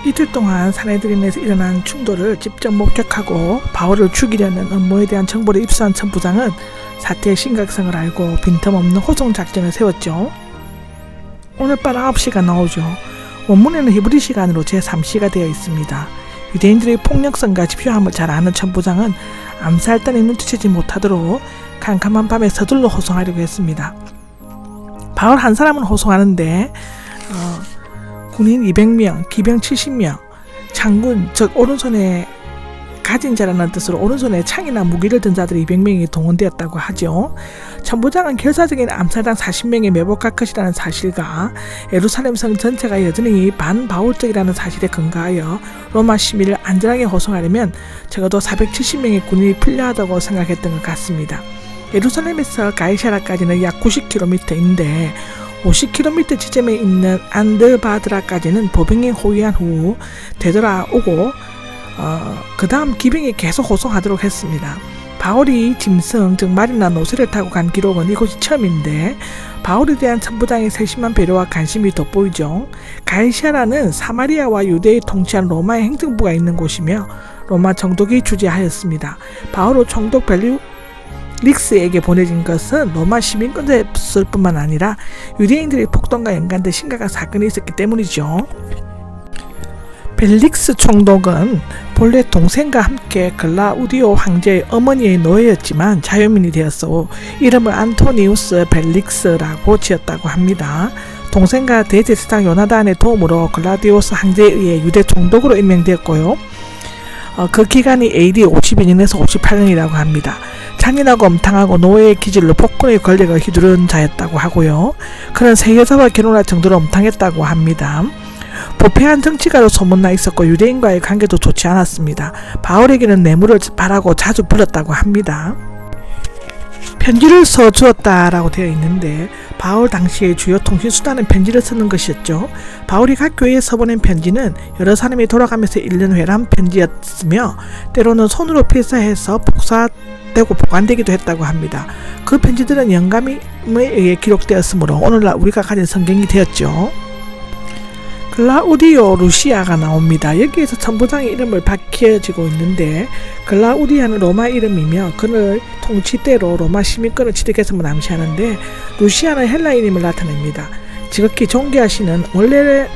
이틀 동안 사내들인에서 일어난 충돌을 직접 목격하고 바울을 죽이려는 음모에 대한 정보를 입수한 천부장은 사태의 심각성을 알고 빈틈없는 호송 작전을 세웠죠. 오늘 밤 9시가 나오죠. 원문에는 히브리 시간으로 제3시가 되어 있습니다. 유대인들의 폭력성과 집요함을 잘 아는 천부장은 암살단이 눈치채지 못하도록 캄캄한 밤에 서둘러 호송하려고 했습니다. 바울 한 사람은 호송하는데 군인 200명, 기병 70명, 장군, 즉 오른손에 가진 자라는 뜻으로 오른손에 창이나 무기를 든 자들이 200명이 동원되었다고 하죠. 천부장은 결사적인 암살당 40명이 매복할 것이라는 사실과 예루살렘 성 전체가 여전히 반바울적이라는 사실에 근거하여 로마 시민을 안전하게 호송하려면 적어도 470명의 군인이 필요하다고 생각했던 것 같습니다. 예루살렘에서 가이사라까지는 약 90km인데 50km 지점에 있는 안드바드라까지는 보병이 호위한 후 되돌아오고 그 다음 기병이 계속 호송하도록 했습니다. 바울이 짐승 즉 말이나 노새를 타고 간 기록은 이곳이 처음인데 바울에 대한 천부장의 세심한 배려와 관심이 돋보이죠. 가이사라는 사마리아와 유대에 통치한 로마의 행정부가 있는 곳이며 로마 총독이 주재하였습니다. 바울은 총독 벨릭스에게 보내진 것은 로마 시민권자였을 뿐만 아니라 유대인들의 폭동과 연관된 심각한 사건이 있었기 때문이죠. 벨릭스 총독은 본래 동생과 함께 글라우디오 황제의 어머니의 노예였지만 자유민이 되었어 이름을 안토니우스 벨릭스라고 지었다고 합니다. 동생과 대제사장 요나단의 도움으로 글라디오스 황제에 의해 유대 총독으로 임명되었고요. 그 기간이 AD 52년에서 58년이라고 합니다. 잔인하고 엄탕하고 노예의 기질로 폭군의 권력을 휘두른 자였다고 하고요. 그는 세 여자와 결혼할 정도로 엄탕했다고 합니다. 부패한 정치가로 소문나 있었고 유대인과의 관계도 좋지 않았습니다. 바울에게는 뇌물을 바라고 자주 불렀다고 합니다. 편지를 써주었다라고 되어 있는데 바울 당시의 주요 통신수단은 편지를 쓰는 것이었죠. 바울이 각 교회에 써보낸 편지는 여러 사람이 돌아가면서 읽는 회람 편지였으며 때로는 손으로 필사해서 복사되고 보관되기도 했다고 합니다. 그 편지들은 영감에 의해 기록되었으므로 오늘날 우리가 가진 성경이 되었죠. 글라우디오 루시아가 나옵니다. 여기에서 천부장의 이름을 밝혀지고 있는데 글라우디아는 로마 이름이며 그를 통치 때로 로마 시민권을 취득했음을 암시하는데 루시아는 헬라인임을 나타냅니다. 지극히 존귀하시는 원래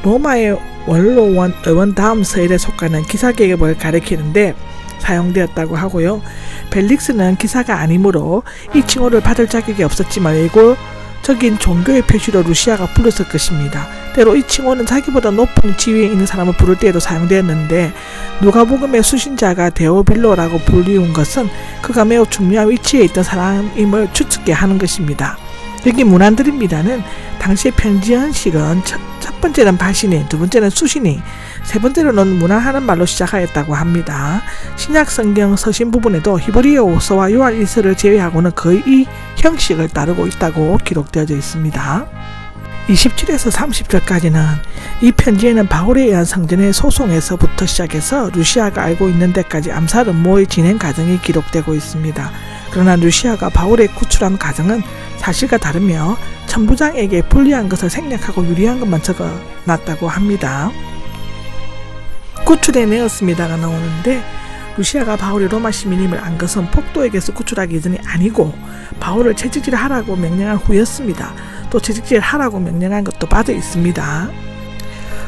로마의 원로원 의원 다음 서열에 속하는 기사계급을 가리키는데 사용되었다고 하고요. 벨릭스는 기사가 아니므로 이 칭호를 받을 자격이 없었지만 외고적인 종교의 표시로 루시아가 불렀을 것입니다. 때로 이 칭호는 자기보다 높은 지위에 있는 사람을 부를 때에도 사용되었는데 누가복음의 수신자가 데오빌로라고 불리운 것은 그가 매우 중요한 위치에 있던 사람임을 추측게 하는 것입니다. 여기 문안드립니다는 당시의 편지 형식은 첫 번째는 바시니, 두 번째는 수시니, 세 번째로는 문안하는 말로 시작하였다고 합니다. 신약 성경 서신 부분에도 히브리어서와 요한 1서를 제외하고는 거의 이 형식을 따르고 있다고 기록되어져 있습니다. 27에서 30절까지는 이 편지에는 바울에 의한 성전의 소송에서부터 시작해서 루시아가 알고 있는 데까지 암살 음모의 진행 과정이 기록되고 있습니다. 그러나 루시아가 바울에 구출한 과정은 사실과 다르며 천부장에게 불리한 것을 생략하고 유리한 것만 적어놨다고 합니다. 구출해내었습니다가 나오는데 루시아가 바울이 로마 시민임을 안 것은 폭도에게서 구출하기 이전이 아니고 바울을 채찍질하라고 명령한 후였습니다. 또 채찍질하라고 명령한 것도 빠져 있습니다.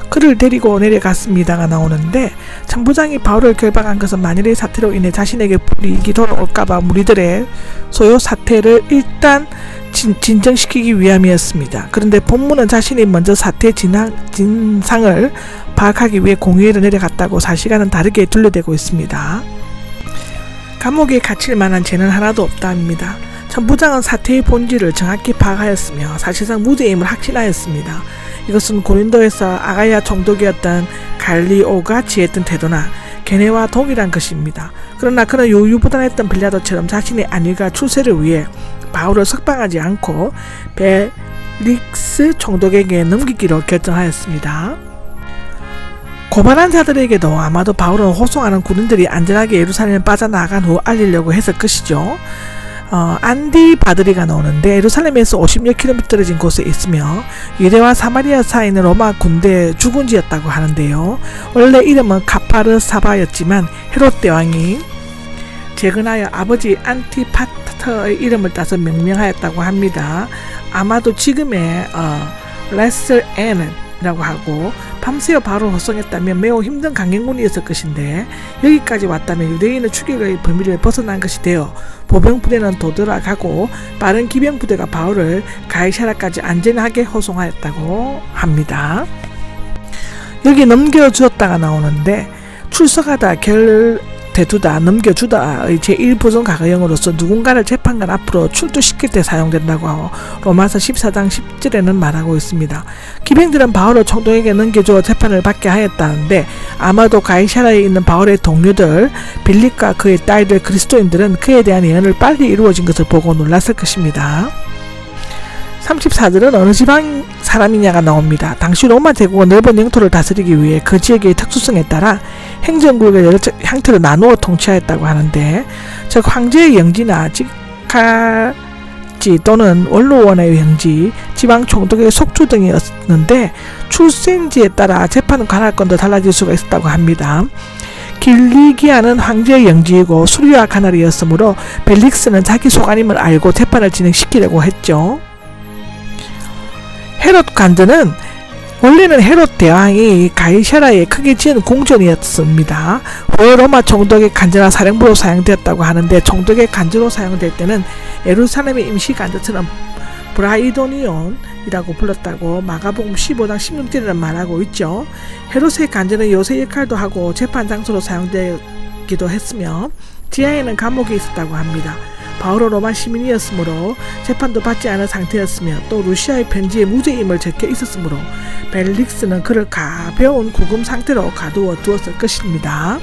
그를 데리고 내려갔습니다가 나오는데 천부장이 바울을 결박한 것은 만일의 사태로 인해 자신에게 불이익이 돌아올까봐 무리들의 소요 사태를 일단 진정시키기 위함이었습니다. 그런데 본문은 자신이 먼저 사태의 진상을 파악하기 위해 공회로 내려갔다고 사실과는 다르게 둘러대고 있습니다. 감옥에 갇힐 만한 죄는 하나도 없다입니다. 천부장은 사태의 본질을 정확히 파악하였으며 사실상 무죄임을 확신하였습니다. 이것은 고린도에서 아가야 총독이었던 갈리오가 취했던 태도나 견해와 동일한 것입니다. 그러나 그는 유유부단했던 빌라도처럼 자신의 안위가 출세를 위해 바울을 석방하지 않고 벨릭스 총독에게 넘기기로 결정하였습니다. 고발한 자들에게도 아마도 바울은 호송하는 군인들이 안전하게 예루살렘에 빠져나간 후 알리려고 했을 것이죠. 안디바드리가 나오는데 예루살렘에서 50여 킬로미터 떨어진 곳에 있으며 유대와 사마리아 사이에 있는 로마 군대의 주군지였다고 하는데요. 원래 이름은 카파르사바였지만 헤롯 대왕이 재건하여 아버지 안티파터의 이름을 따서 명명하였다고 합니다. 아마도 지금의 레슬앤이라고 하고 밤새워 바로 호송했다면 매우 힘든 강행군이었을 것인데 여기까지 왔다면 유대인의 추격의 범위를 벗어난 것이 되어 보병부대는 도드라가고 빠른 기병부대가 바울을 가이사랴까지 안전하게 호송하였다고 합니다. 여기 넘겨주었다가 나오는데 출석하다 대두다 넘겨주다의 제1보존 가거형으로서 누군가를 재판관 앞으로 출두시킬 때 사용된다고 하고 로마서 14장 10절에는 말하고 있습니다. 기병들은 바울을 총독에게 넘겨주어 재판을 받게 하였다는데 아마도 가이사랴에 있는 바울의 동료들 빌립과 그의 딸들 그리스도인들은 그에 대한 예언을 빨리 이루어진 것을 보고 놀랐을 것입니다. 34절은 어느 지방 사람이냐가 나옵니다. 당시 로마 제국은 넓은 영토를 다스리기 위해 그 지역의 특수성에 따라 행정구역의 여러 형태로 나누어 통치하였다고 하는데 즉 황제의 영지나 직할지 또는 원로원의 영지, 지방 총독의 속주 등이었는데 출생지에 따라 재판은 관할권도 달라질 수가 있었다고 합니다. 길리기아는 황제의 영지이고 수리와 가나리였으므로 벨릭스는 자기 소관임을 알고 재판을 진행시키려고 했죠. 헤롯 관저는 원래는 헤롯 대왕이 가이사랴에 크게 지은 궁전이었습니다. 후에 로마 총독의 관저나 사령부로 사용되었다고 하는데 총독의 관저로 사용될 때는 예루살렘의 임시 관저처럼 브라이도니온이라고 불렀다고 마가복음 15장 16절에는 말하고 있죠. 헤롯의 관저는 요새 역할도 하고 재판 장소로 사용되기도 했으며 지하에는 감옥이 있었다고 합니다. 바울은 로마 시민이었으므로 재판도 받지 않은 상태였으며 또 루시아의 편지에 무죄임을 적혀 있었으므로 벨릭스는 그를 가벼운 구금 상태로 가두어 두었을 것입니다.